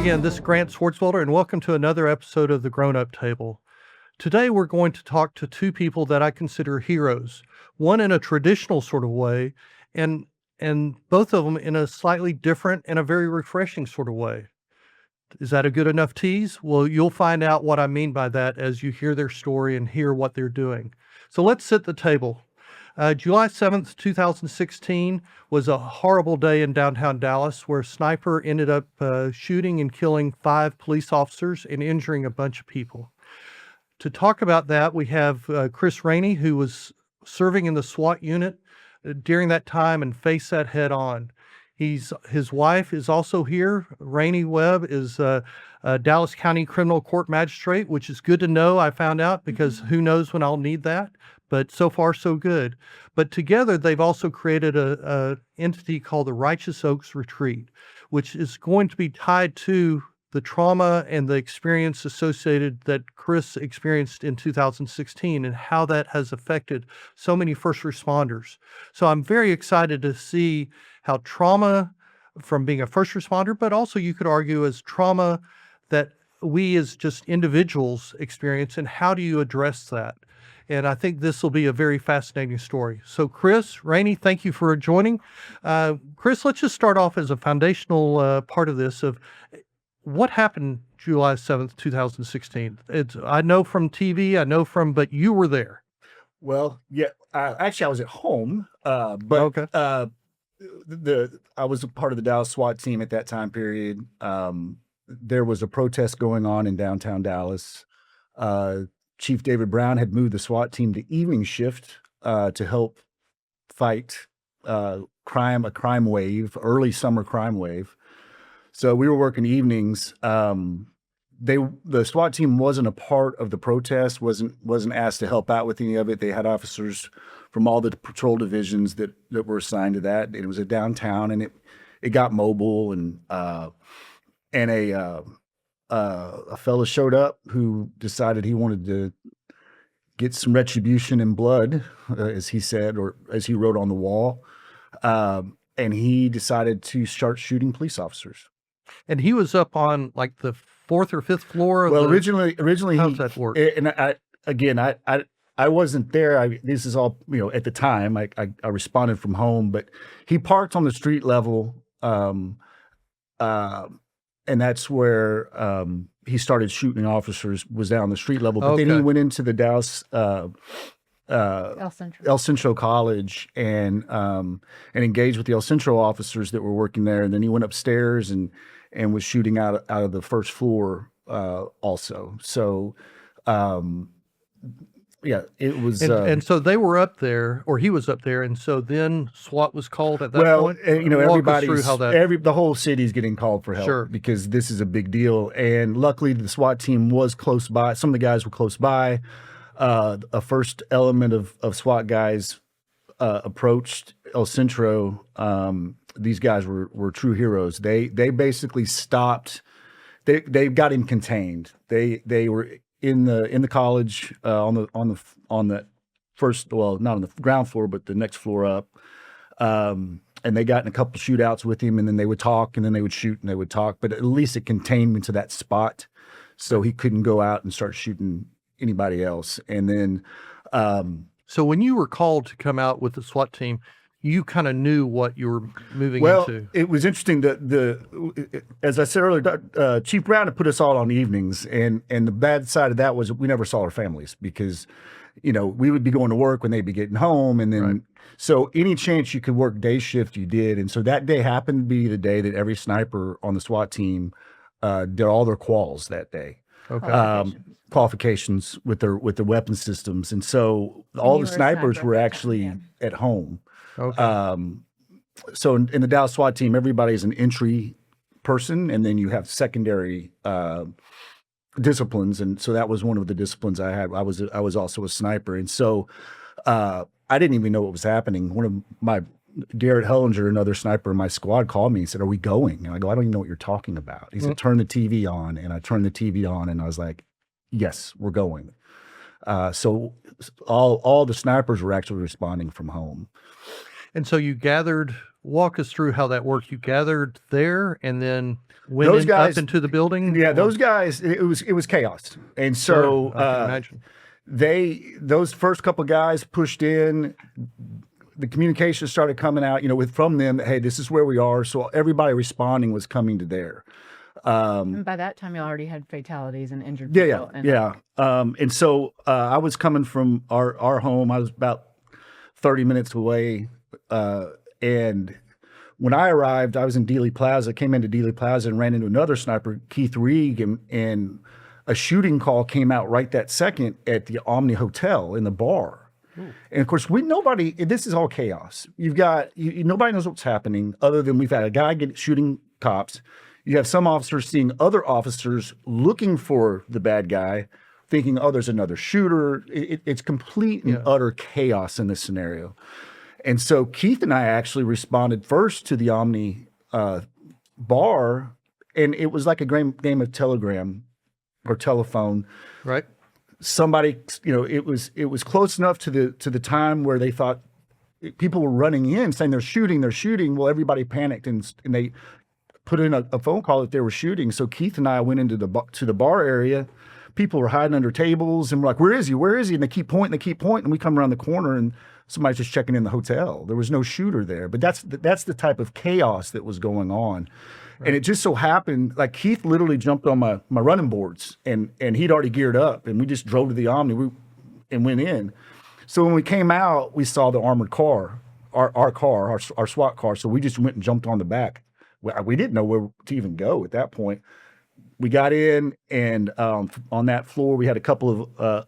again, this is Grant Swartzwelder, and welcome to another episode of the Grown Up Table. Today, we're going to talk to two people that I consider heroes, one in a traditional sort of way, and both of them in a slightly different and a very refreshing sort of way. Is that a good enough tease? Well, you'll find out what I mean by that as you hear their story and hear what they're doing. So let's set the table. July 7th, 2016 was a horrible day in downtown Dallas where a sniper ended up shooting and killing 5 police officers and injuring a bunch of people. To talk about that, we have Chris Rainey, who was serving in the SWAT unit during that time and faced that head on. His wife is also here. Rainey Webb is a Dallas County Criminal Court Magistrate, which is good to know, I found out, because who knows when I'll need that. But so far, so good. But together, they've also created a entity called the Righteous Oaks Retreat, which is going to be tied to the trauma and the experience associated that Chris experienced in 2016 and how that has affected so many first responders. So I'm very excited to see how trauma from being a first responder, but also you could argue as trauma that we as just individuals experience, and how do you address that? And I think this will be a very fascinating story. So Chris, Rainey, thank you for joining. Chris, let's just start off as a foundational part of this of what happened July 7th, 2016. I know from TV, but you were there. Well, yeah, actually I was at home, but Okay. I was a part of the Dallas SWAT team at that time period. There was a protest going on in downtown Dallas. Chief David Brown had moved the SWAT team to evening shift to help fight a crime wave, early summer crime wave. So we were working evenings. The SWAT team wasn't a part of the protest, wasn't asked to help out with any of it. They had officers from all the patrol divisions that were assigned to that. It was a downtown, and it got mobile, and a fella showed up who decided he wanted to get some retribution in blood, as he said, or as he wrote on the wall. And he decided to start shooting police officers. And he was up on like the 4th or 5th floor of originally how's that work? And I wasn't there. This is all, at the time I responded from home, but he parked on the street level. And that's where he started shooting officers, was down the street level. But then he went into the Dallas El Centro College and engaged with the El Centro officers that were working there. And then he went upstairs and was shooting out of the first floor also. So yeah, it was. And so they were up there, or he was up there, and so then SWAT was called at that point? The whole city's getting called for help. Sure. Because this is a big deal. And luckily the SWAT team was close by. Some of the guys were close by. A first element of SWAT guys approached El Centro. These guys were true heroes. They basically stopped. They got him contained. They were in the college on the first, well, not on the ground floor, but the next floor up. And they got in a couple shootouts with him, and then they would talk, and then they would shoot, and they would talk. But at least it contained him to that spot, so he couldn't go out and start shooting anybody else. And then so when you were called to come out with the SWAT team, you kind of knew what you were moving into. It was interesting that as I said earlier, Chief Brown had put us all on evenings, and the bad side of that was we never saw our families because, we would be going to work when they'd be getting home, and then Right. So any chance you could work day shift, you did. And so that day happened to be the day that every sniper on the SWAT team did all their quals that day. Okay. Qualifications with their weapon systems, and so all the snipers were actually at home. Okay. So in the Dallas SWAT team, everybody's an entry person, and then you have secondary disciplines, and so that was one of the disciplines I had. I was also a sniper, and so I didn't even know what was happening. One of my Garrett Hellinger, another sniper in my squad, called me and said, "Are we going?" And I go, "I don't even know what you're talking about." He said, "Turn the TV on," and I turned the TV on, and I was like, "Yes, we're going." So all the snipers were actually responding from home. And so you gathered walk us through how that worked. You gathered there and then went Those up guys, into the building? yeah, Or- those guys, it was chaos. And so Sure, I can imagine. those first couple guys pushed in. The communication started coming out, from them that, hey, this is where we are. So everybody responding was coming to there. And by that time, you already had fatalities and injured Yeah, people. yeah. And so I was coming from our home. I was about 30 minutes away. And when I arrived, I was in Dealey Plaza, came into Dealey Plaza and ran into another sniper, Keith Reed, and a shooting call came out right that second at the Omni Hotel in the bar. And of course, this is all chaos. You've got, nobody knows what's happening other than we've had a guy shooting cops. You have some officers seeing other officers looking for the bad guy, thinking, oh, there's another shooter. It's complete and utter chaos in this scenario. And so Keith and I actually responded first to the Omni bar, and it was like a game of telegram or telephone. Right. Somebody, it was close enough to the time where they thought people were running in saying they're shooting. Well, everybody panicked and they put in a phone call that they were shooting. So Keith and I went into the bar area. People were hiding under tables and we're like, where is he? And they keep pointing. And we come around the corner and somebody's just checking in the hotel. There was no shooter there, but that's the type of chaos that was going on. Right. And it just so happened, like Keith literally jumped on my running boards and he'd already geared up and we just drove to the Omni and went in. So when we came out, we saw the armored car, our SWAT car. So we just went and jumped on the back. We didn't know where to even go at that point. We got in and on that floor, we had a couple of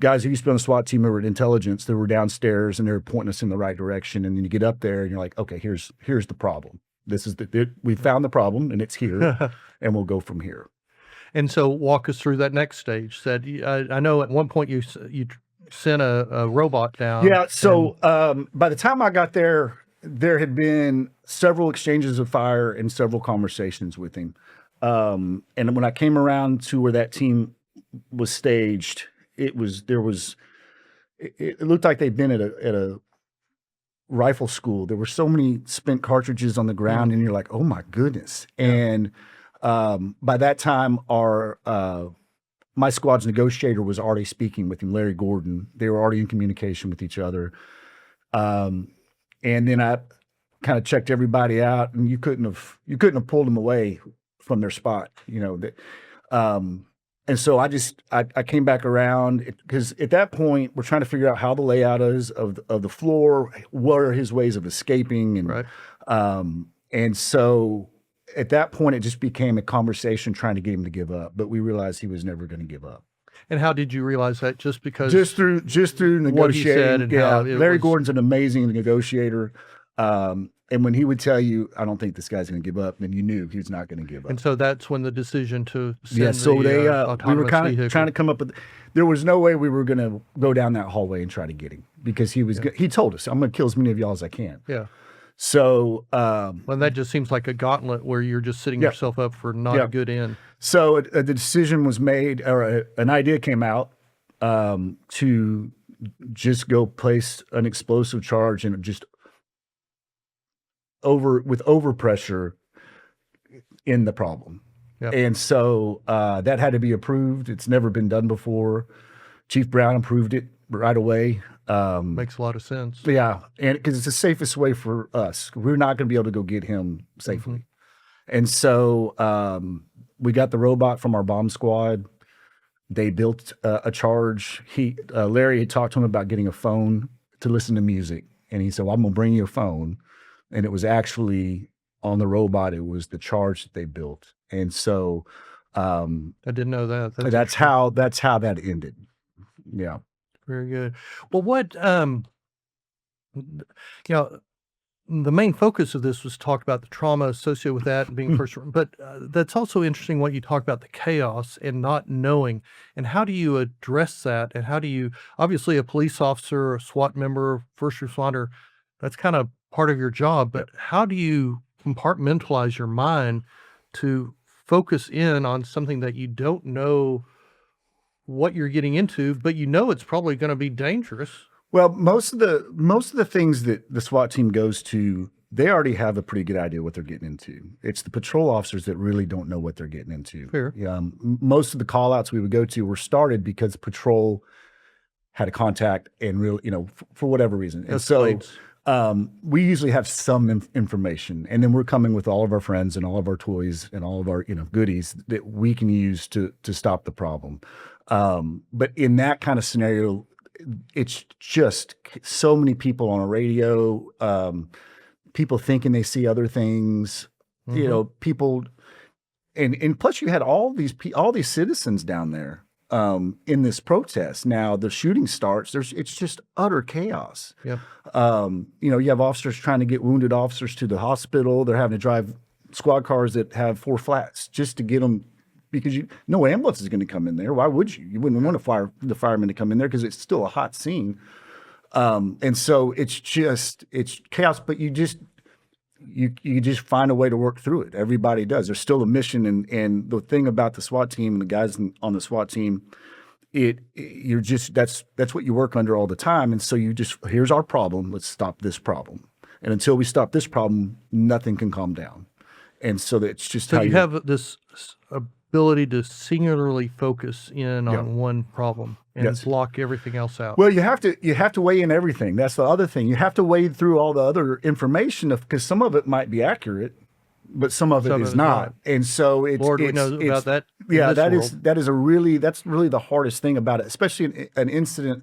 guys who used to be on the SWAT team who were at intelligence that were downstairs and they were pointing us in the right direction. And then you get up there and you're like, okay, here's the problem. This is we found the problem and it's here and we'll go from here. And so walk us through that next stage. I know at one point you sent a robot down. Yeah. So by the time I got there, there had been several exchanges of fire and several conversations with him. And when I came around to where that team was staged, it looked like they'd been at a rifle school. There were so many spent cartridges on the ground and you're like, oh my goodness. Yeah. And by that time, my squad's negotiator was already speaking with him, Larry Gordon. They were already in communication with each other. And then I kind of checked everybody out and you couldn't have pulled them away from their spot, and so I came back around because at that point we're trying to figure out how the layout is of the floor, what are his ways of escaping, and right. And so at that point it just became a conversation trying to get him to give up, but we realized he was never going to give up. And how did you realize that? Just because just through negotiating. What he said and how Larry Gordon's an amazing negotiator. And when he would tell you, I don't think this guy's going to give up, then you knew he was not going to give up. And so that's when the decision to send we were kind of trying to come up with, there was no way we were going to go down that hallway and try to get him because he told us, I'm going to kill as many of y'all as I can. Yeah. So, well, that just seems like a gauntlet where you're just setting yourself up for not a good end. So the decision was made, or an idea came out to just go place an explosive charge and just with overpressure in the problem. Yep. And so that had to be approved. It's never been done before. Chief Brown approved it right away. Makes a lot of sense. Yeah, and because it's the safest way for us. We're not going to be able to go get him safely. Mm-hmm. And so we got the robot from our bomb squad. They built a charge. Larry had talked to him about getting a phone to listen to music. And he said, well, I'm going to bring you a phone. And it was actually on the robot. It was the charge that they built. And so I didn't know that. That's how that ended. Yeah. Very good. Well, what the main focus of this was talk about the trauma associated with that and being first, but that's also interesting what you talk about, the chaos and not knowing, and how do you address that? And how do you, obviously a police officer, a SWAT member, first responder, that's kind of part of your job, but how do you compartmentalize your mind to focus in on something that you don't know what you're getting into, but you know it's probably going to be dangerous? Well, most of the things that the SWAT team goes to, they already have a pretty good idea what they're getting into. It's the patrol officers that really don't know what they're getting into. Fair. Most of the call outs we would go to were started because patrol had a contact and really, for whatever reason. And Escalates. so we usually have some information, and then we're coming with all of our friends and all of our toys and all of our, goodies that we can use to stop the problem. But in that kind of scenario, it's just so many people on a radio, people thinking they see other things, people, and plus you had all these citizens down there in this protest. Now the shooting starts. It's just utter chaos. Yep. You have officers trying to get wounded officers to the hospital. They're having to drive squad cars that have 4 flats just to get them, because no ambulance is going to come in there. Why would you? You wouldn't want the firemen to come in there because it's still a hot scene. And so it's chaos, but you just find a way to work through it. Everybody does. There's still a mission. And the thing about the SWAT team and the guys on the SWAT team, that's what you work under all the time. And so here's our problem. Let's stop this problem. And until we stop this problem, nothing can calm down. And so that's just So how you have this ability to singularly focus in on one problem and block everything else out. Well, you have to weigh in everything. That's the other thing. You have to wade through all the other information because some of it might be accurate, but some of it is not. And so we know about that. Yeah, that's really the hardest thing about it, especially in an incident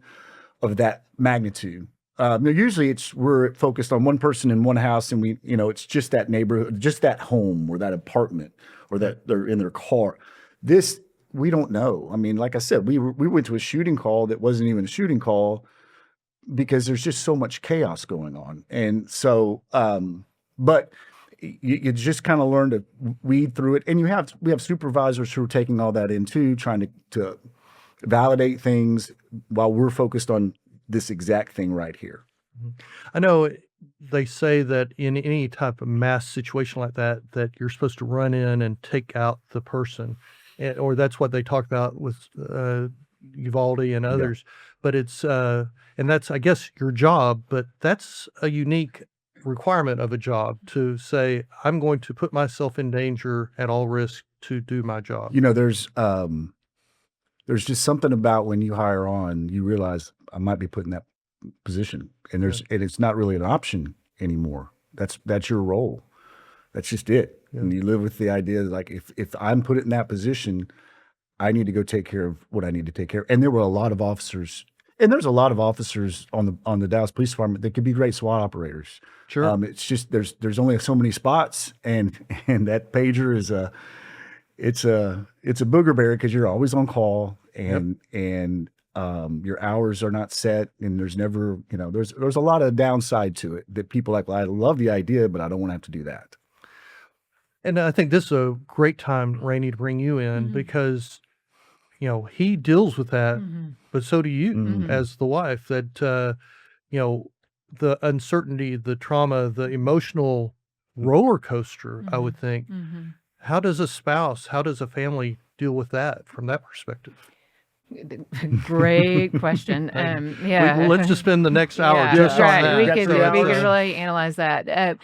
of that magnitude. Usually we're focused on one person in one house, and it's just that neighborhood, just that home or that apartment, or that they're in their car. This, we don't know. I mean, like I said, we went to a shooting call that wasn't even a shooting call because there's just so much chaos going on. And so, but you just kind of learn to weed through it. And we have supervisors who are taking all that in too, trying to validate things while we're focused on this exact thing right here. I know they say that in any type of mass situation like that you're supposed to run in and take out the person, or that's what they talk about with Uvalde and others. But it's and that's, I guess, your job. But that's a unique requirement of a job to say, I'm going to put myself in danger at all risk to do my job. There's just something about when you hire on, you realize I might be put in that position, and and it's not really an option anymore. That's your role. That's just it. Yeah. And you live with the idea that, like, if I'm put in that position, I need to go take care of what I need to take care of. And there were a lot of officers, and there's a lot of officers on the Dallas Police Department that could be great SWAT operators. Sure. It's just there's only so many spots, and that pager is it's a booger bear because you're always on call, and your hours are not set, and there's never, there's a lot of downside to it that people well, I love the idea, but I don't want to have to do that. And I think this is a great time, Rainey, to bring you in because, he deals with that, but so do you as the wife, that, the uncertainty, the trauma, the emotional roller coaster, I would think. How does a spouse, how does a family deal with that from that perspective? Great question. Let's just spend the next hour just on that. We could really analyze that.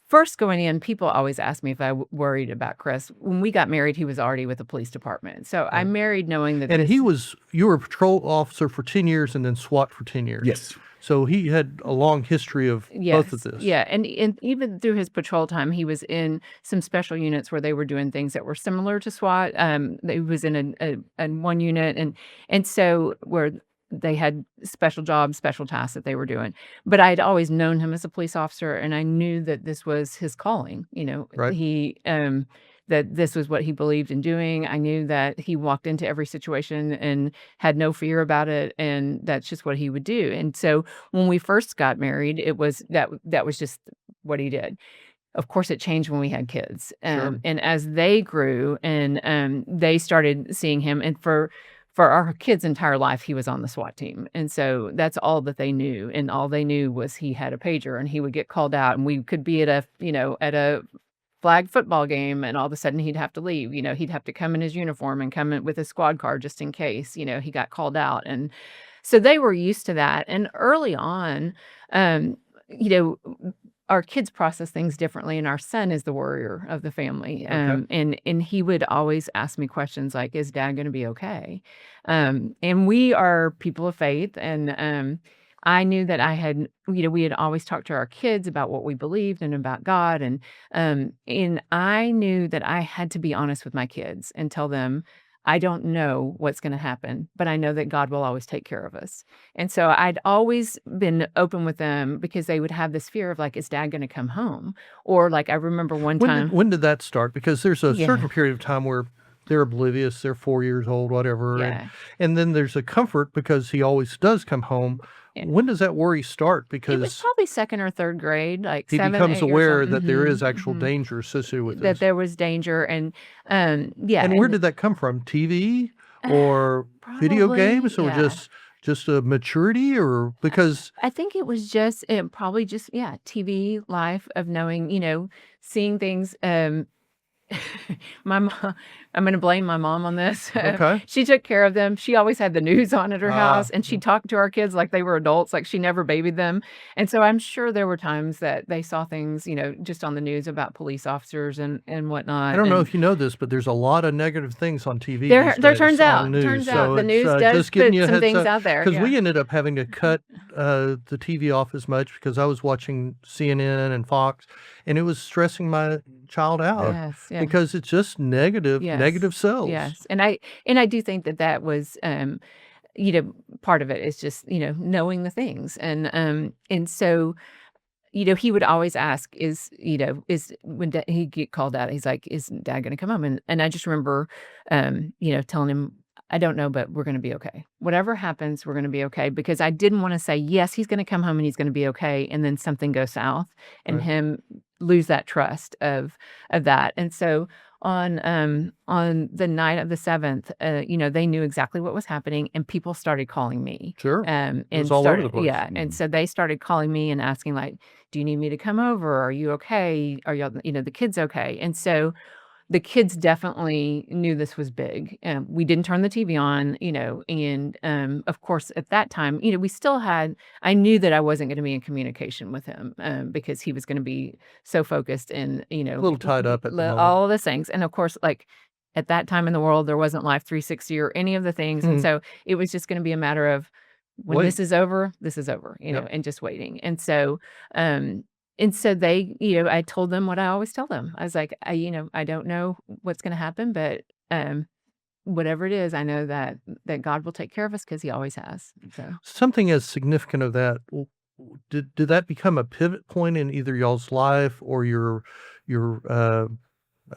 First, going in, people always ask me if I worried about Chris. When we got married, he was already with the police department. So I married knowing that. And you were a patrol officer for 10 years and then SWAT for 10 years. Yes. So he had a long history of both of this. Yeah. And even through his patrol time, he was in some special units where they were doing things that were similar to SWAT. He was in a one unit. And so where they had special jobs, special tasks that they were doing. But I'd always known him as a police officer, and I knew that this was his calling. Right. He that this was what he believed in doing. I knew that he walked into every situation and had no fear about it, and that's just what he would do. And so when we first got married, it was that was just what he did. Of course, it changed when we had kids, Sure. and as they grew and they started seeing him, and for our kids' entire life, he was on the SWAT team. And so that's all that they knew. And all they knew was he had a pager and he would get called out, and we could be at a flag football game, and all of a sudden he'd have to leave. He'd have to come in his uniform and come in with his squad car just in case, he got called out. And so they were used to that. And early on, our kids process things differently, and our son is the worrier of the family. Okay. And he would always ask me questions like, "Is Dad going to be okay?" And we are people of faith, and I knew that we had always talked to our kids about what we believed and about God, and I knew that I had to be honest with my kids and tell them, I don't know what's going to happen, but I know that God will always take care of us. And so I'd always been open with them because they would have this fear of like, is Dad going to come home? Or like I remember one time, When did that start? Because there's a yeah, certain period of time where they're oblivious, they're 4 years old, whatever, yeah. and then there's a comfort because he always does come home. Yeah. When does that worry start? It was Because probably second or third grade, like he 7, becomes 8 years aware old. that there is Mhm, actual mhm. danger associated with That this. there was danger, and yeah, And where and did that come from? TV or video probably, games or yeah. just a maturity or because I think it was just probably just yeah, TV life of knowing, seeing things. My mom, I'm going to blame my mom on this. okay. She took care of them. She always had the news on at her house, Ah, and she talked to our kids like they were adults, like she never babied them. And so I'm sure there were times that they saw things, just on the news about police officers and I whatnot. don't know And if you know this, but there's a lot of negative things on TV there, these there days on news. turns out So the it's news does just giving put you a some heads things up out there. because Yeah. we ended up having to cut the TV off as much because I was watching CNN and Fox, and it was stressing my child out Yes. Yeah. because it's just negative Yes. cells. Yes. And I do think that was part of it is just, knowing the things. And so, he would always ask, is when he'd get called out, he's like, is Dad gonna come home? And I just remember telling him, I don't know, but we're gonna be okay. Whatever happens, we're gonna be okay. Because I didn't want to say, yes, he's gonna come home and he's gonna be okay, and then something goes south and Right. him lose that trust of that. And so on the night of the 7th, they knew exactly what was happening, and people started calling me. Sure. It was And all over the started, place. yeah. And so they started calling me and asking, like, do you need me to come over? Are you okay? Are y'all, the kids okay? And so the kids definitely knew this was big. We didn't turn the TV on, and of course, at that time, we still had, I knew that I wasn't going to be in communication with him because he was going to be so focused in, A little tied up at the moment. all of those things. And of course, like at that time in the world, there wasn't Life 360 or any of the things. And Mhm. so it was just going to be a matter of when Wait. this is over, Yep. and just waiting. Um, and so they, I told them what I always tell them. I was like, I don't know what's going to happen, but whatever it is, I know that God will take care of us because He always has. So Something as significant of that, did that become a pivot point in either y'all's life or your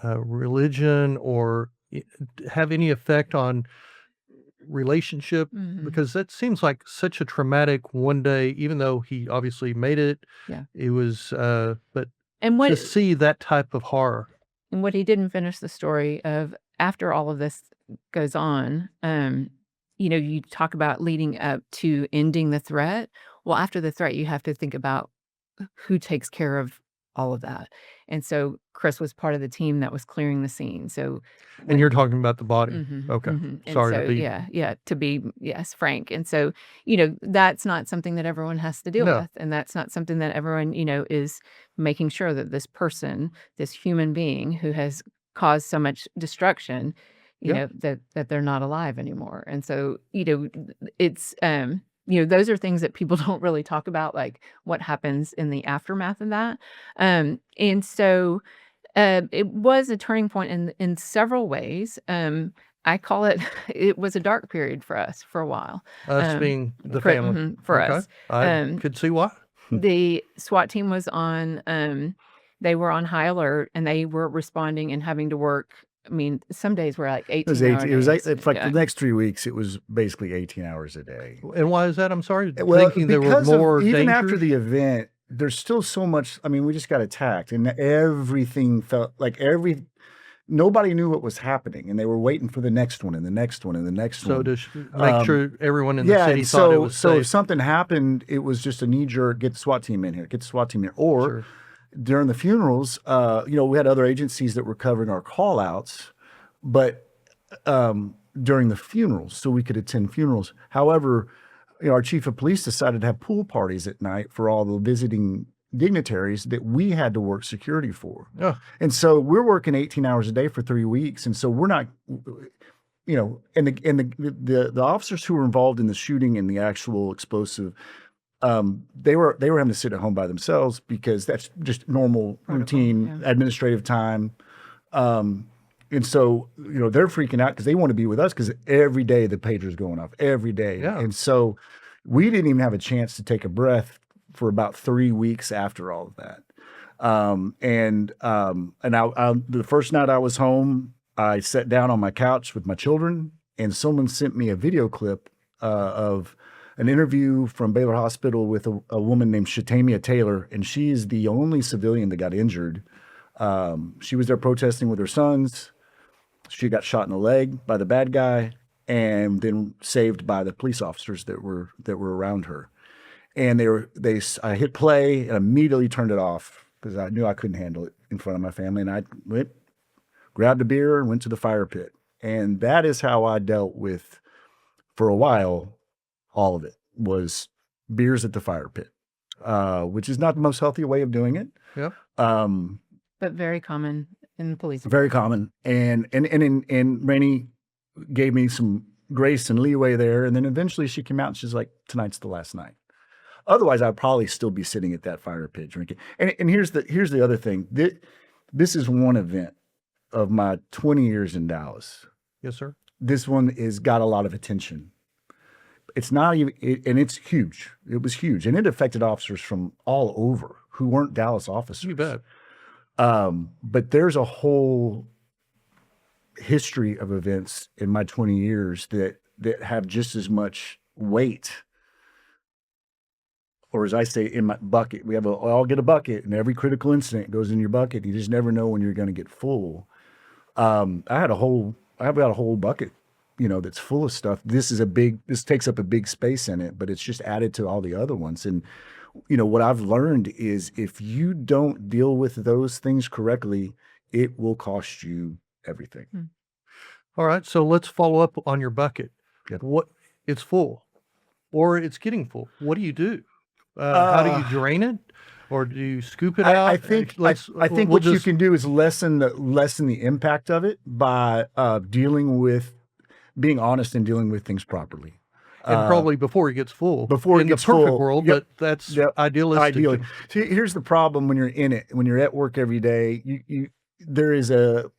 religion or have any effect on relationship? mhm, Because that seems like such a traumatic one day, even though he obviously made it. yeah. It was, but And to see that type of horror. what he didn't finish the story of after all of this goes on, you talk about leading up to ending the threat. Well, after the threat, you have to think about who takes care of all of that. And so Chris was part of the team that was clearing the scene. So And you're when talking about the body. mhm, Okay. mhm. And Sorry to so be yeah, to be, yes, frank. And so, that's not something that everyone has to deal No. with. And that's not something that everyone, is making sure that this person, this human being who has caused so much destruction, Yeah. that they're not alive anymore. And so, it's those are things that people don't really talk about, like what happens in the aftermath of that. And so it was a turning point in several ways. I call it it was a dark period for us for a while. Us Um, being the family. for Okay. us. I Um, could see why. the SWAT team was on they were on high alert, and they were responding and having to work. I mean, some days were like It was 18-hour 18. It was like days. it's like Yeah. the next 3 weeks. It was basically 18 hours a day. And why is that? I'm sorry. Well, Thinking there were because more of, even after dangers? the event, there's still so much. I mean, we just got attacked, and everything felt like nobody knew what was happening, and they were waiting for the next one and the next one and the next So one. to make sure everyone in the Yeah, city and thought it so was so if safe. something happened, it was just a knee jerk. Get the SWAT team in here. Get the SWAT team here. Or Sure. during the funerals, we had other agencies that were covering our call outs, but during the funerals, so we could attend funerals. However, our chief of police decided to have pool parties at night for all the visiting dignitaries that we had to work security for. Yeah. And so we're working 18 hours a day for 3 weeks. And so we're not, and the officers who were involved in the shooting and the actual explosive, they were having to sit at home by themselves because that's just normal routine administrative time. And so, they're freaking out because they want to be with us because every day the pager's going off every day. Yeah. And so we didn't even have a chance to take a breath for about 3 weeks after all of that. And the first night I was home, I sat down on my couch with my children, and someone sent me a video clip of an interview from Baylor Hospital with a woman named Shatamia Taylor, and she is the only civilian that got injured. She was there protesting with her sons. She got shot in the leg by the bad guy, and then saved by the police officers that were around her. And I hit play and immediately turned it off because I knew I couldn't handle it in front of my family. And I grabbed a beer and went to the fire pit. And that is how I dealt with, for a while, all of it was beers at the fire pit, which is not the most healthy way of doing it. Yep. But very common in the police. Very common. And Rainey gave me some grace and leeway there. And then eventually she came out and she's like, tonight's the last night. Otherwise, I'd probably still be sitting at that fire pit drinking. And here's the other thing. This is one event of my 20 years in Dallas. Yes, sir. This one has got a lot of attention. It's not even, and it's huge. It was huge. And it affected officers from all over who weren't Dallas officers. You bet. But there's a whole history of events in my 20 years that have just as much weight. Or as I say, in my bucket, I all get a bucket, and every critical incident goes in your bucket. You just never know when you're going to get full. I've got a whole bucket, that's full of stuff. This takes up a big space in it, but it's just added to all the other ones. And, what I've learned is if you don't deal with those things correctly, it will cost you everything. All right. So let's follow up on your bucket. Yep. It's full or it's getting full. What do you do? How do you drain it, or do you scoop it out? I think what you can do is lessen the impact of it by being honest and dealing with things properly. And probably before it gets full. Before it gets full. In the perfect world, but that's idealistic. Ideally. See, here's the problem when you're in it. When you're at work every day, there's a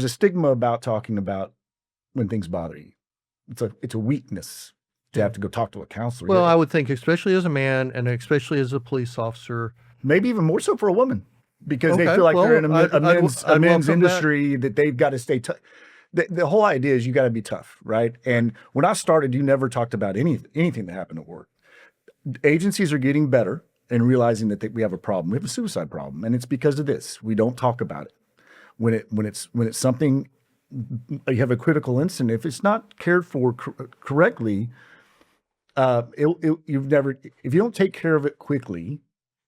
stigma about talking about when things bother you. It's a weakness to have to go talk to a counselor. Well, I would think, especially as a man and especially as a police officer. Maybe even more so for a woman, because they feel like they're in a men's industry that they've got to stay tough. The whole idea is you got to be tough, right? And when I started, you never talked about anything that happened at work. Agencies are getting better and realizing that we have a problem. We have a suicide problem, and it's because of this. We don't talk about it. When it's something, you have a critical incident. If it's not cared for correctly, if you don't take care of it quickly,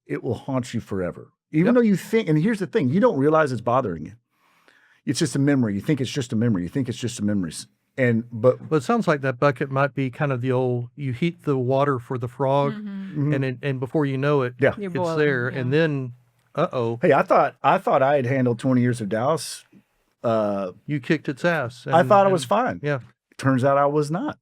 it will haunt you forever. Even though you think, and here's the thing, you don't realize it's bothering you. It's just a memory. You think it's just a memory. You think it's just a memories. But it sounds like that bucket might be kind of the old, you heat the water for the frog, and before you know it, it's there. And then, Hey, I thought I had handled 20 years of Dallas. You kicked its ass. I thought I was fine. Yeah. Turns out I was not.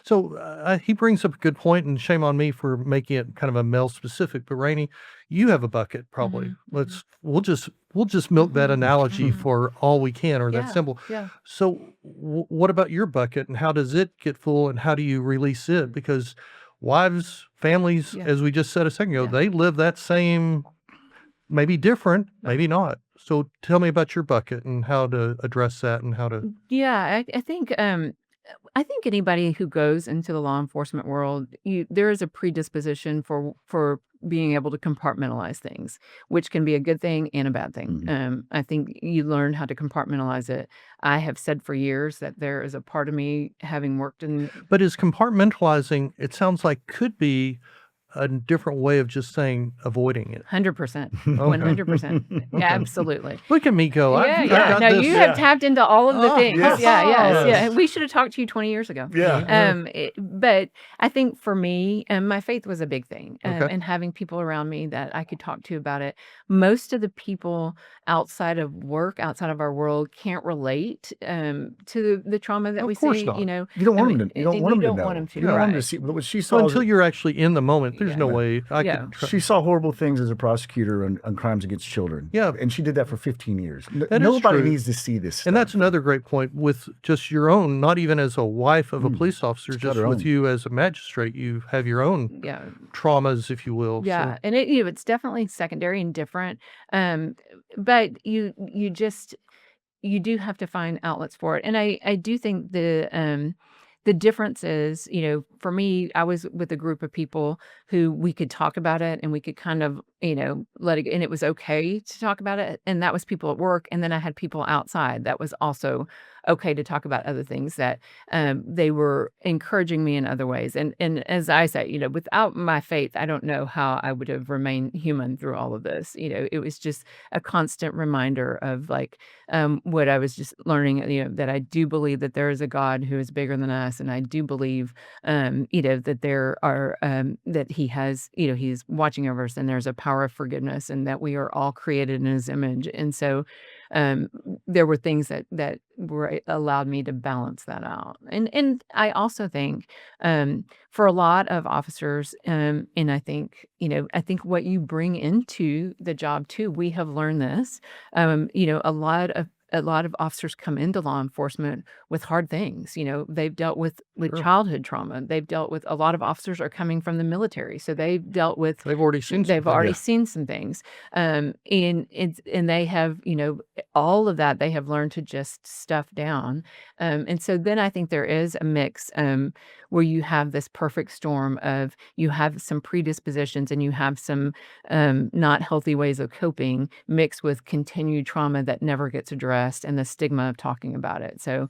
So he brings up a good point, and shame on me for making it kind of a male specific. But Rainey, you have a bucket probably. We'll just milk that analogy for all we can, or that symbol. Yeah. So what about your bucket, and how does it get full, and how do you release it? Because wives, families, as we just said a second ago, they live that same, maybe different, maybe not. So tell me about your bucket and how to address that and how to. Yeah, I think anybody who goes into the law enforcement world, there is a predisposition for being able to compartmentalize things, which can be a good thing and a bad thing. I think you learn how to compartmentalize it. I have said for years that there is a part of me, having worked in. But is compartmentalizing, it sounds like, could be a different way of just saying avoiding it. 100%. Okay. 100%. Absolutely. Look at me go. Yeah, I've yeah. got No, this. you have tapped into all of the Oh, things. yes, Yeah, yes. yeah. We should have talked to you 20 years ago. Yeah. But I think for me, my faith was a big thing, Okay. and having people around me that I could talk to about it. Most of the people outside of work, outside of our world, can't relate to the trauma that Of we course see. not. You know, You don't I want mean, them to. You don't and want you them to don't want know. them to, You don't want them to right? see. But what she So saw, until you're actually in the moment, there's Yeah. no way I Yeah. could. she saw horrible things as a prosecutor on crimes against children. Yeah. And she did that for 15 years. That is Nobody true. needs to see this stuff. And that's another great point with just your own, not even as a wife of a police officer, she's got just her with own. you as a magistrate, you have your own Yeah. traumas, if you will. Yeah, So, and it's definitely secondary and different. But you just you do have to find outlets for it. And I do think the difference is, for me, I was with a group of people who we could talk about it and we could kind of, let it, and it was okay to talk about it. And that was people at work. And then I had people outside that was also okay to talk about other things that they were encouraging me in other ways. And as I say, without my faith, I don't know how I would have remained human through all of this. It was just a constant reminder of like what I was just learning, that I do believe that there is a God who is bigger than us. And I do believe, that there are, that he has, he's watching over us and there's a power of forgiveness and that we are all created in his image. And so there were things that were allowed me to balance that out. And I also think for a lot of officers, and I think, what you bring into the job too, we have learned this, a lot of officers come into law enforcement with hard things. They've dealt with Sure. childhood trauma. They've dealt with a lot of officers are coming from the military, so they've dealt with they've already seen they've something. already Yeah. seen some things, and they have all of that they have learned to just stuff down, and so then I think there is a mix where you have this perfect storm of you have some predispositions and you have some not healthy ways of coping mixed with continued trauma that never gets addressed and the stigma of talking about it. So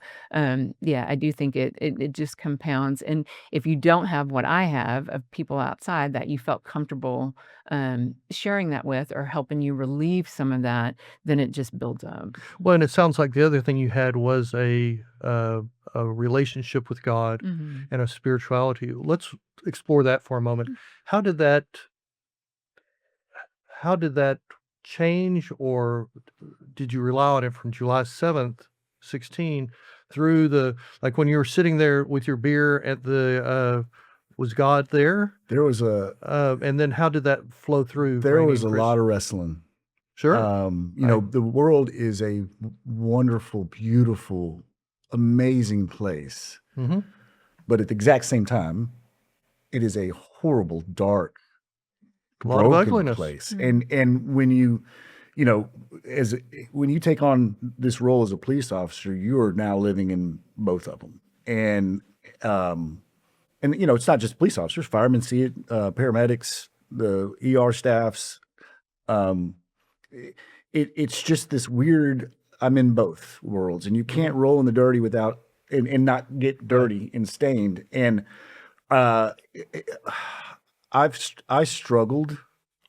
yeah, I do think it just compounds. And if you don't have what I have of people outside that you felt comfortable sharing that with or helping you relieve some of that, then it just builds up. Well, and it sounds like the other thing you had was a relationship with God Mhm. and a spirituality. Let's explore that for a moment. How did that change, or did you rely on it from July 7th, 16 through like when you were sitting there with your beer at was God there? There was And then how did that flow through? there Rainey was and a Chris? lot of wrestling. Sure. The world is a wonderful, beautiful, amazing place. Mhm. But at the exact same time, it is a horrible, dark, A lot of broken ugliness. place. And when you when you take on this role as a police officer, you are now living in both of them. And it's not just police officers, firemen see it, paramedics, the ER staffs. It's just this weird, I'm in both worlds, and you can't roll in the dirty without and not get dirty and stained. And I struggled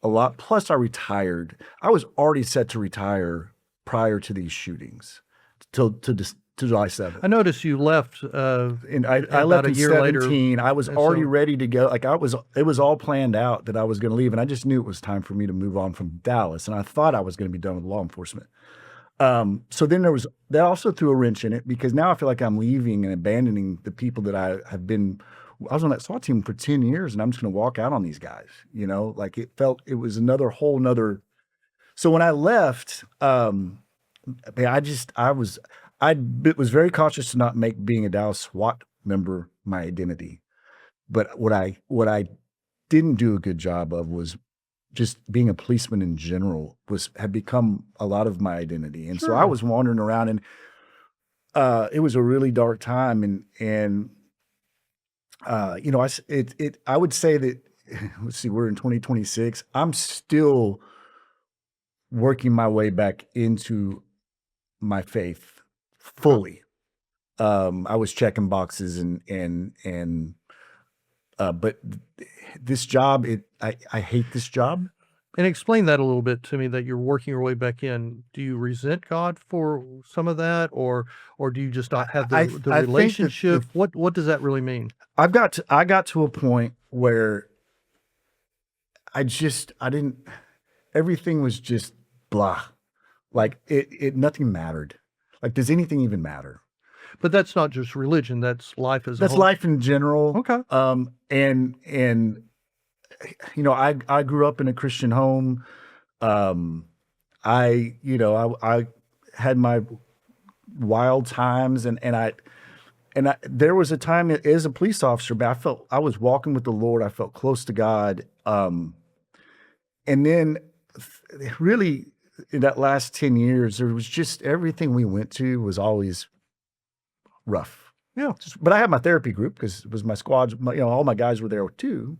a lot. Plus, I retired. I was already set to retire prior to these shootings, to July 7th. I noticed you left. And I about left a in year later. 17. I was And already so- ready to go. Like it was all planned out that I was going to leave, and I just knew it was time for me to move on from Dallas. And I thought I was going to be done with law enforcement. So then that also threw a wrench in it, because now I feel like I'm leaving and abandoning the people that I was on that SWAT team for 10 years, and I'm just going to walk out on these guys. Like it was another whole nother. So when I left, I was very cautious to not make being a Dallas SWAT member my identity. But what I didn't do a good job of was just being a policeman in general had become a lot of my identity. And so I Sure. was wandering around, and it was a really dark time. And I would say that, let's see, we're in 2026. I'm still working my way back into my faith fully. I was checking boxes and But this job, I hate this job. And explain that a little bit to me, that you're working your way back in. Do you resent God for some of that, or do you just not have the I think that relationship? What does that really mean? I got to a point where I didn't, everything was just blah. Like nothing mattered. Like, does anything even matter? But that's not just religion, that's life as a That's whole. life in general. Okay. And I grew up in a Christian home. I had my wild times, and there was a time as a police officer, but I felt I was walking with the Lord. I felt close to God. And then really in that last 10 years, there was just everything we went to was always rough. Yeah. But I had my therapy group because it was my squad, all my guys were there too.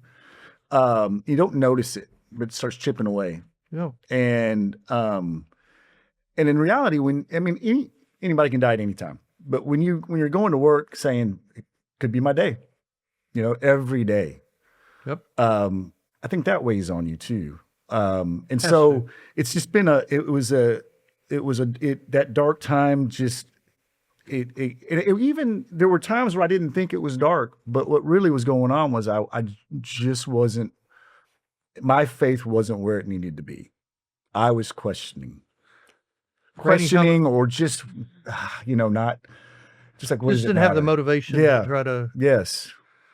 You don't notice it, but it starts chipping away. Yeah. And in reality, anybody can die at any time. But when you're going to work saying it could be my day, every day. Yep. I think that weighs on you too. And so it's just been that dark time. Just even there were times where I didn't think it was dark, but what really was going on was I just wasn't. My faith wasn't where it needed to be. I was questioning, or just not just like what Just does it didn't have the matter? motivation to try to. Yes.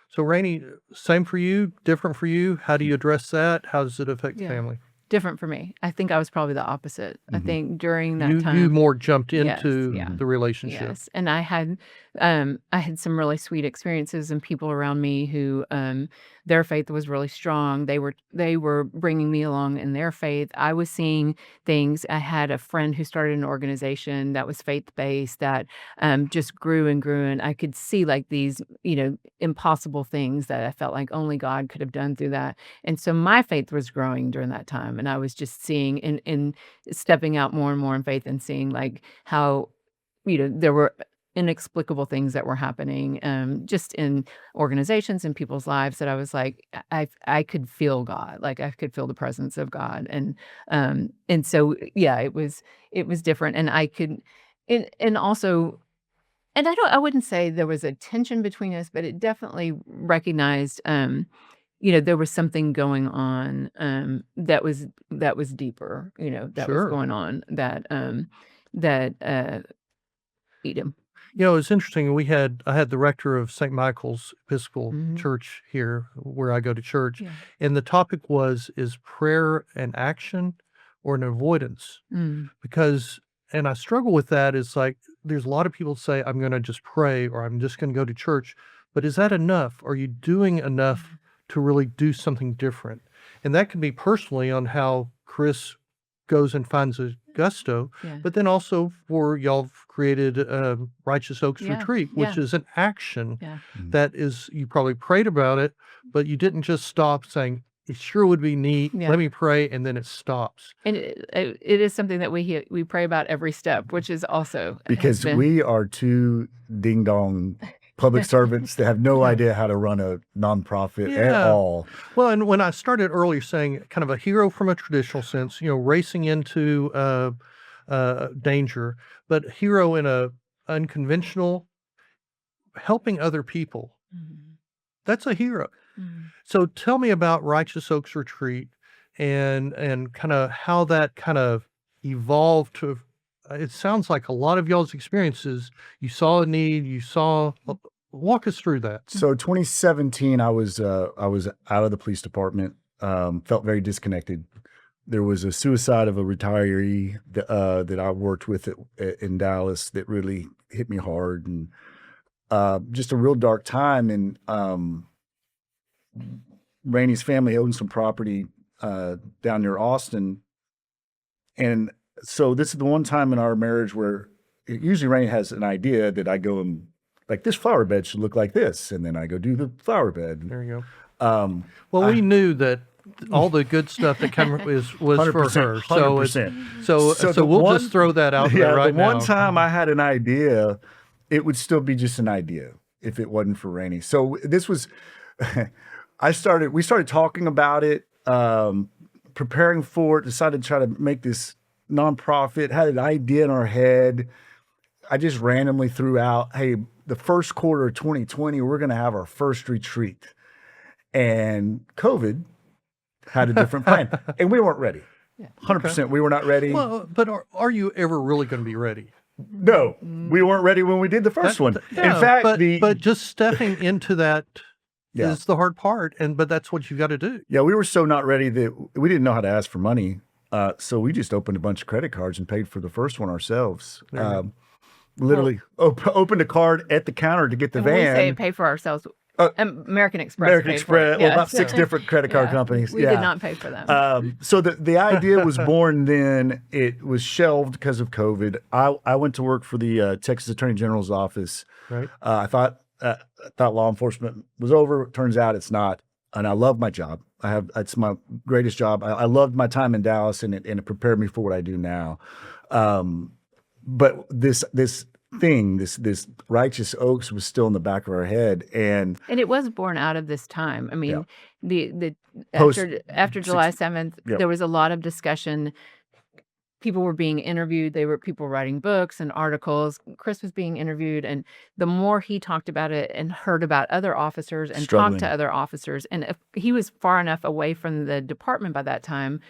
So Rainey, same for you, different for you. How do you address that? How does it affect the Yeah. family? Different for me. I think I was probably the opposite. I think during that You time, more jumped Yes, into yeah. the relationship. yes, and I had some really sweet experiences and people around me who their faith was really strong. They were bringing me along in their faith. I was seeing things. I had a friend who started an organization that was faith based that just grew and grew, and I could see like these impossible things that I felt like only God could have done through that. And so my faith was growing during that time, and I was just seeing and stepping out more and more in faith and seeing like how there were inexplicable things that were happening just in organizations and people's lives that I was like, I could feel God, like I could feel the presence of God. And so, yeah, it was different. And I could, and also, and I wouldn't say there was a tension between us, but it definitely recognized, there was something going on that was deeper, that was Sure. going on that Edom. It's interesting. I had the rector of St. Michael's Episcopal Mhm. Church here where I go to church. Yeah. And the topic is prayer an action or an avoidance? Mm. Because, and I struggle with that. It's like, there's a lot of people say, I'm going to just pray or I'm just going to go to church. But is that enough? Are you doing enough to really do something different? And that can be personally on how Chris goes and finds a gusto, Yeah. but then also for y'all have created Righteous Oaks Yeah, Retreat, which yeah. is an action Yeah. that is, you probably prayed about it, but you didn't just stop saying, it sure would be neat, Yeah. let me pray, and then it stops. And it is something that we pray about every step, which is also Because has been- we are two ding dong public servants that have no idea how to run a nonprofit at Yeah. all. Well, and when I started earlier saying kind of a hero from a traditional sense, racing into danger, but hero in a unconventional, helping other people. Mhm. That's a hero. Mhm. So tell me about Righteous Oaks Retreat and kind of how that kind of evolved to. It sounds like a lot of y'all's experiences. You saw a need. Walk us through that. So 2017, I was out of the police department. Felt very disconnected. There was a suicide of a retiree that I worked with in Dallas that really hit me hard, and just a real dark time. And Rainey's family owned some property down near Austin, and so this is the one time in our marriage where usually Rainey has an idea that I go and like, this flower bed should look like this, and then I go do the flower bed. There you go. Well, we knew that all the good stuff that came was for 100%, her. So it's, 100%. so the we'll one- just throw that out there Yeah, right the one now. time I had an idea, it would still be just an idea if it wasn't for Rainey. So this was we started talking about it, preparing for it, decided to try to make this nonprofit, had an idea in our head. I just randomly threw out, hey, the first quarter of 2020, we're going to have our first retreat. And COVID had a different plan. And we weren't ready. 100%. We were not ready. Well, but are you ever really going to be ready? No, we weren't ready when we did the first one. Yeah, In fact, but just stepping into that is the hard part, but that's what you got to do. Yeah, we were so not ready that we didn't know how to ask for money. So we just opened a bunch of credit cards and paid for the first one ourselves. Literally opened a card at the counter to get the van. We say pay for ourselves. American Express. American Express. Well, about 6 different credit card companies. We did not pay for them. So the idea was born then. It was shelved because of COVID. I went to work for the Texas Attorney General's office. Right. I thought law enforcement was over. Turns out it's not. And I love my job. It's my greatest job. I loved my time in Dallas, and it prepared me for what I do now. But this Righteous Oaks was still in the back of our head, and it was born out of this time. I mean, after July 7th, there was a lot of discussion. People were being interviewed. People writing books and articles. Chris was being interviewed, and the more he talked about it and heard about other officers and talked to other officers, and if he was far enough away from the department by that time,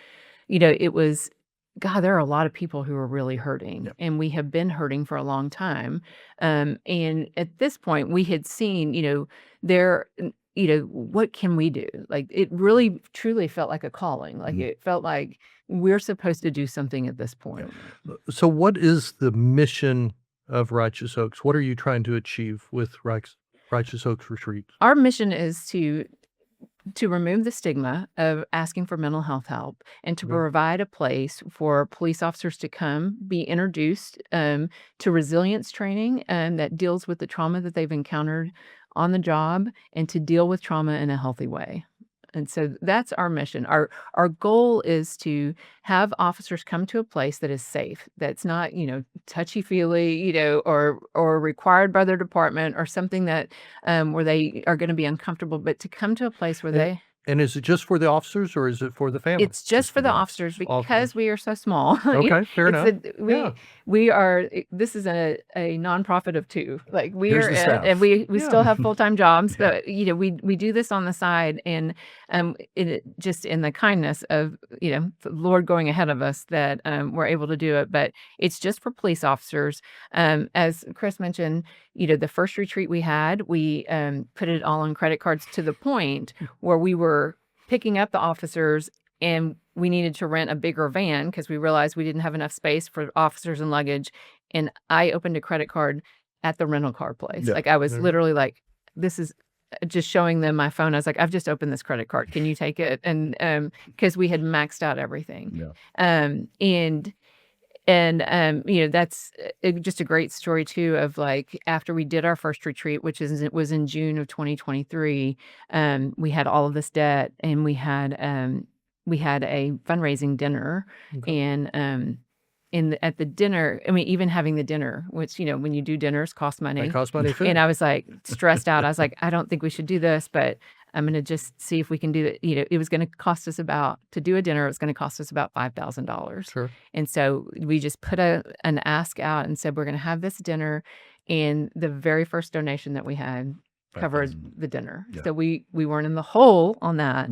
it was, God, there are a lot of people who are really hurting, and we have been hurting for a long time. And at this point, we had seen, what can we do? Like, it really, truly felt like a calling. Like, it felt like we're supposed to do something at this point. So what is the mission of Righteous Oaks? What are you trying to achieve with Righteous Oaks Retreat? Our mission is to remove the stigma of asking for mental health help, and to provide a place for police officers to come, be introduced to resilience training that deals with the trauma that they've encountered on the job, and to deal with trauma in a healthy way. And so that's our mission. Our goal is to have officers come to a place that is safe, that's not, touchy-feely, or required by their department, or something that where they are going to be uncomfortable, but to come to a place where And is it just for the officers, or is it for the family? It's just for the officers, because we are so small. Okay, fair enough. We are. This is a nonprofit of 2. Like, Here's the staff. and we still have full-time jobs, but we do this on the side, and just in the kindness of the Lord going ahead of us, that we're able to do it. But it's just for police officers. As Chris mentioned, the first retreat we had, we put it all on credit cards, to the point where we were picking up the officers, and we needed to rent a bigger van because we realized we didn't have enough space for officers and luggage. And I opened a credit card at the rental car place. Like, I was literally like, this is just showing them my phone. I was like, I've just opened this credit card. Can you take it? And because we had maxed out everything. That's just a great story too, of like, after we did our first retreat, which was in June of 2023, we had all of this debt, and we had a fundraising dinner, and at the dinner, I mean, even having the dinner, which, when you do dinners, cost money. They cost money. And I was like stressed out. I was like, I don't think we should do this, but I'm going to just see if we can do it. It was going to cost us to do a dinner, it was going to cost us about $5,000. Sure. And so we just put an ask out and said, we're going to have this dinner. And the very first donation that we had covered the dinner. So we weren't in the hole on that.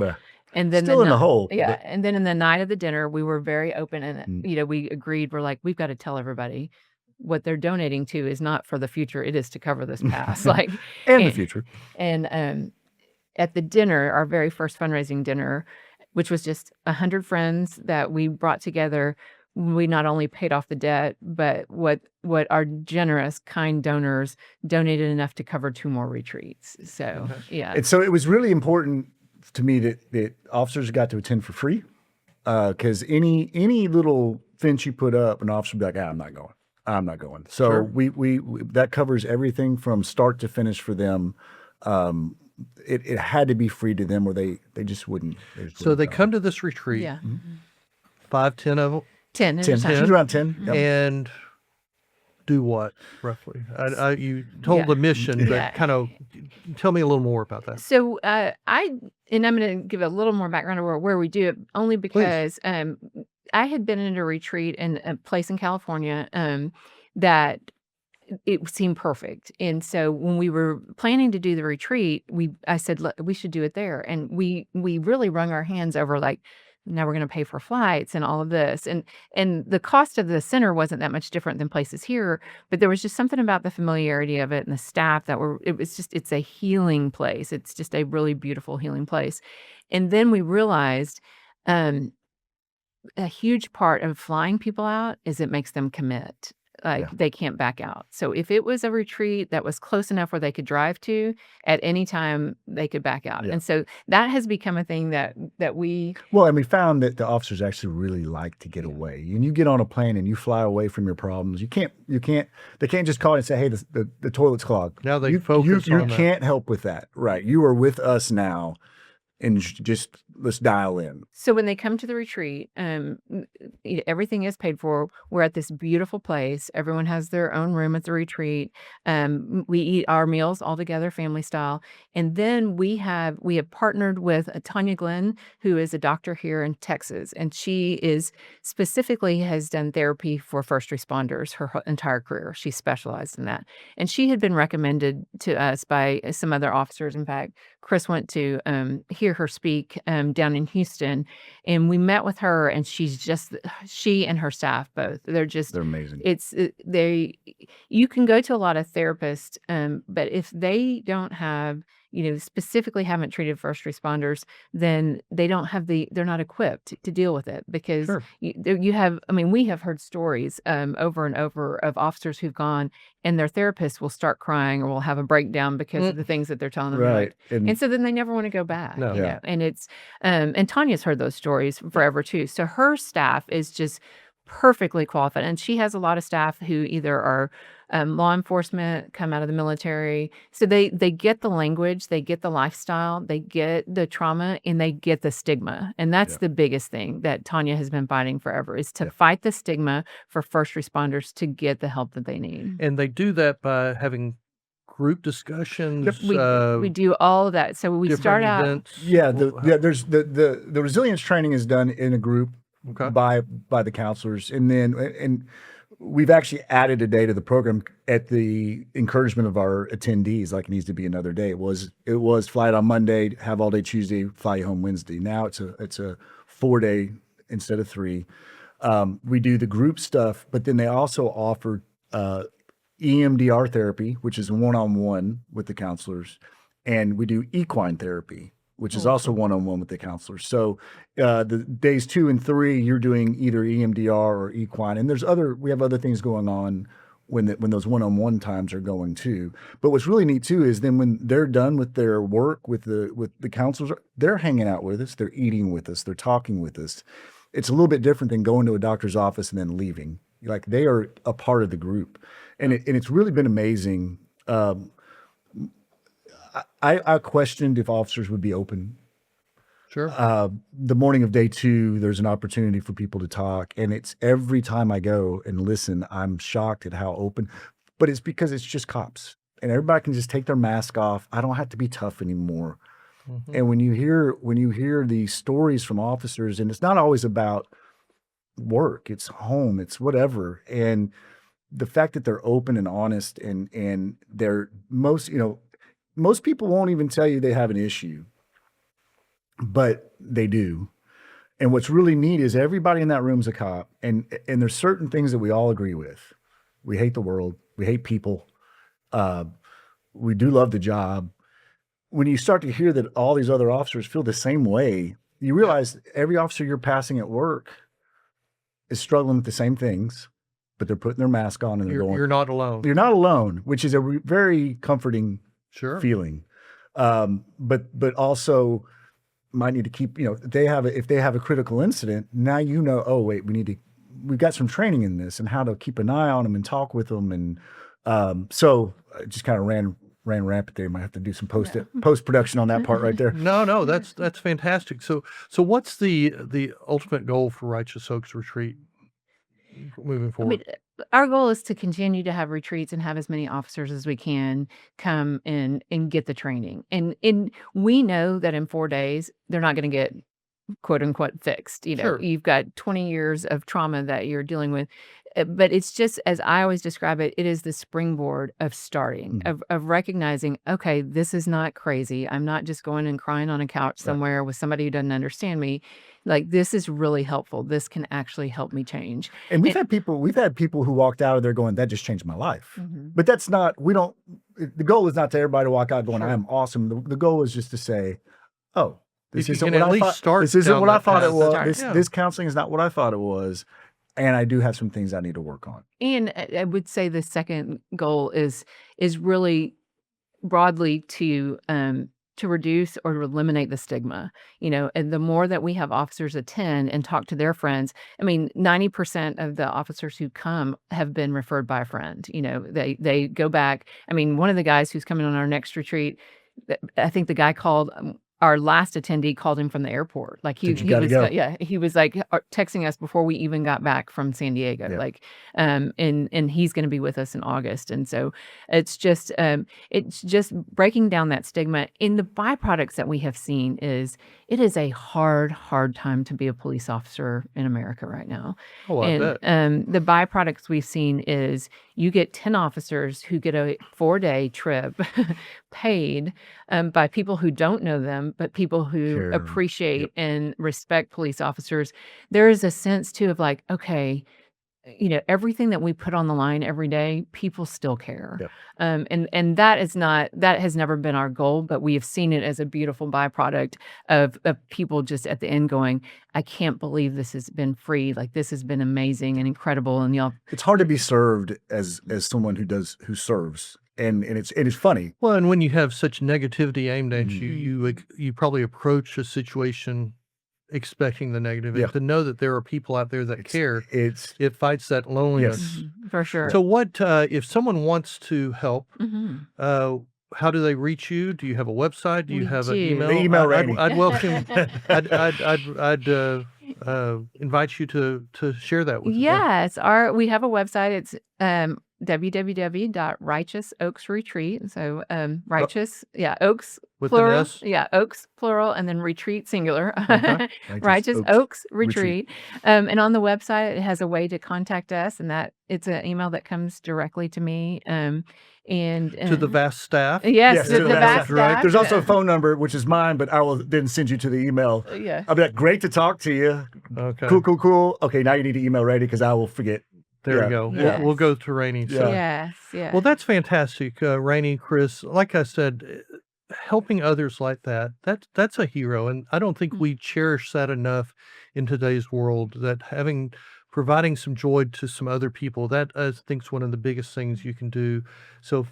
And then still in the hole. Yeah. And then in the night of the dinner, we were very open, and, we agreed, we're like, we've got to tell everybody what they're donating to is not for the future. It is to cover this past. And the future. And at the dinner, our very first fundraising dinner, which was just 100 friends that we brought together, we not only paid off the debt, but what our generous, kind donors donated enough to cover 2 more retreats. So, And so it was really important to me that officers got to attend for free, because any little fence you put up, an officer would be like, I'm not going. So we that covers everything from start to finish for them. It had to be free to them, or they just wouldn't. So they come to this retreat. Yeah. 5, 10 of them. 10. 10. She's around 10. Yep. And do what roughly? You told Yeah. the mission, but Yeah. kind of tell me a little more about that. So I'm going to give a little more background of where we do it, only Please. because I had been in a retreat in a place in California that it seemed perfect. And so when we were planning to do the retreat, I said, "Look, we should do it there." And we really wrung our hands over, like, now we're going to pay for flights and all of this. And the cost of the center wasn't that much different than places here, but there was just something about the familiarity of it and the staff it's a healing place. It's just a really beautiful healing place. And then we realized um a huge part of flying people out is it makes them commit. Like, Yeah. they can't back out. So if it was a retreat that was close enough where they could drive to, at any time they could back out. Yeah. And so that has become a thing that we Well, and we found that the officers actually really like to get away. And you get on a plane and you fly away from your problems. They can't just call and say, "Hey, the toilet's clogged." Now they You focus on that. can't help with that, right? You are with us now, and just let's dial in. So when they come to the retreat, everything is paid for. We're at this beautiful place. Everyone has their own room at the retreat. We eat our meals all together, family style. And then we have partnered with Tanya Glenn, who is a doctor here in Texas, and she has done therapy for first responders her entire career. She specialized in that, and she had been recommended to us by some other officers. In fact, Chris went to hear her speak down in Houston, and we met with her, and she and her staff both, they're amazing. You can go to a lot of therapists, but if they don't have, specifically haven't treated first responders, then they're not equipped to deal with it, because Sure. we have heard stories over and over of officers who've gone and their therapist will start crying or will have a breakdown because of the things that they're telling them. Right. And so then they never want to go back. No. Yeah. And it's and Tanya's heard those stories forever too. So her staff is just perfectly qualified, and she has a lot of staff who either are law enforcement, come out of the military. So they get the language, they get the lifestyle, they get the trauma, and they get the stigma. And that's Yeah. the biggest thing that Tanya has been fighting forever, is to Yeah. fight the stigma for first responders to get the help that they need. And they do that by having group discussions, We do all of that. So we different start out. events. Yeah, there's the resilience training is done in a group Okay. by the counselors, and we've actually added a day to the program at the encouragement of our attendees. Like, it needs to be another day. It was fly it on Monday, have all day Tuesday, fly you home Wednesday. Now it's a 4-day instead of 3. We do the group stuff, but then they also offer EMDR therapy, which is one-on-one with the counselors, and we do equine therapy, which is also one-on-one with the counselors. So the days 2 and 3, you're doing either EMDR or equine, and we have other things going on when those one-on-one times are going too. But what's really neat too is then when they're done with their work with the counselors, they're hanging out with us, they're eating with us, they're talking with us. It's a little bit different than going to a doctor's office and then leaving. Like, they are a part of the group, and it's really been amazing. I questioned if officers would be open. Sure. The morning of day 2, there's an opportunity for people to talk, and it's every time I go and listen, I'm shocked at how open. But it's because it's just cops, and everybody can just take their mask off. I don't have to be tough anymore. Mhm. And when you hear these stories from officers, and it's not always about work, it's home, it's whatever, and the fact that they're open and honest, and they're most people won't even tell you they have an issue, but they do. And what's really neat is everybody in that room is a cop, and there's certain things that we all agree with. We hate the world, we hate people, we do love the job. When you start to hear that all these other officers feel the same way, you realize every officer you're passing at work is struggling with the same things, but they're putting their mask on and they're going, You're not alone. you're not alone, which is a very comforting Sure. feeling. But also might need to keep, if they have a critical incident, now oh wait, we've got some training in this and how to keep an eye on them and talk with them. And so I just kind of ran rampant there. Might have to do some post production on that part right there. No, that's fantastic. So what's the ultimate goal for Righteous Oaks Retreat moving I forward? mean, Our goal is to continue to have retreats and have as many officers as we can come and get the training. And we know that in 4 days, they're not gonna get quote unquote fixed. Sure. You've got 20 years of trauma that you're dealing with. But it's just, as I always describe it, it is the springboard of starting, of recognizing, okay, this is not crazy. I'm not just going and crying on a couch Right. somewhere with somebody who doesn't understand me. Like, this is really helpful. This can actually help me change. And we've had people who walked out of there going, that just changed my life. Mhm. But that's not, the goal is not to everybody to walk out going, Sure. I am awesome. The goal is just to say, oh, If this you isn't can what at I least thought. start This isn't down what I that thought it path. was. Start, This yeah. this counseling is not what I thought it was. And I do have some things I need to work on. And I would say the second goal is really broadly to reduce or to eliminate the stigma. And the more that we have officers attend and talk to their friends, I mean, 90% of the officers who come have been referred by a friend. They go back. I mean, one of the guys who's coming on our next retreat, I think the guy called. Our last attendee called him from the airport. Like Said, "You gotta go." he was like texting us before we even got back from San Diego. Yeah. Like, and he's going to be with us in August. And so it's just breaking down that stigma. In the byproducts that we have seen is it is a hard time to be a police officer in America right now. Oh, I bet. And the byproducts we've seen is you get 10 officers who get a 4-day trip paid by people who don't know them, but people who Sure. appreciate Yep. and respect police officers. There is a sense too of like, okay, everything that we put on the line every day, people still care. Yep. And that has never been our goal, but we have seen it as a beautiful byproduct of people just at the end going, I can't believe this has been free. Like, this has been amazing and incredible. And y'all, It's hard to be served as someone who serves. And it's funny. Well, and when you have such negativity aimed at Mhm. you probably approach a situation expecting the negative. Yeah. And to know that there are people out there that It's care, it's it fights that loneliness. Yes. for sure. So what, if someone wants to help, Mhm. how do they reach you? Do you have a website? Do you We have an do. email? They email I'd Rainey. welcome, I'd invite you to share that with us. Yes, we have a website. It's www.righteousoaksretreat. So righteous, oaks With an plural, S? oaks plural, and then retreat singular. Okay. Righteous Oaks Oaks Retreat. Retreat. And on the website, it has a way to contact us, and that it's an email that comes directly to me. And To the vast staff? yes, to the the vast right. staff. There's also a phone number, which is mine, but I will then send you to the email. Yeah. I'll be like, great to talk to you. Okay. Cool. Okay, now you need to email Rainey because I will forget. There Yeah. we go. Yes. We'll go to Rainey. So, Yes. Yeah. well, that's fantastic, Rainey, Chris. Like I said, helping others like that's a hero. And I don't think we cherish that enough in today's world, that providing some joy to some other people, that I think is one of the biggest things you can do. So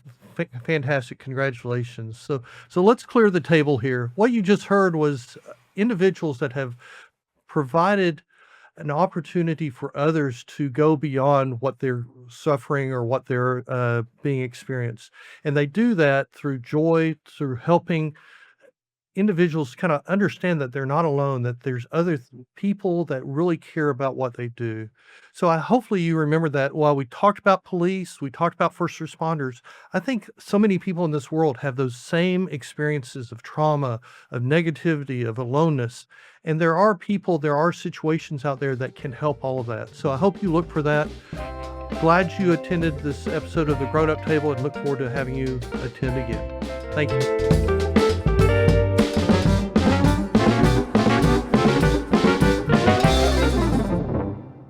fantastic. Congratulations. So let's clear the table here. What you just heard was individuals that have provided an opportunity for others to go beyond what they're suffering or what they're being experienced. And they do that through joy, through helping individuals kind of understand that they're not alone, that there's other people that really care about what they do. So hopefully you remember that while we talked about police, we talked about first responders, I think so many people in this world have those same experiences of trauma, of negativity, of aloneness. And there are situations out there that can help all of that. So I hope you look for that. Glad you attended this episode of the Grown Up Table and look forward to having you attend again. Thank you.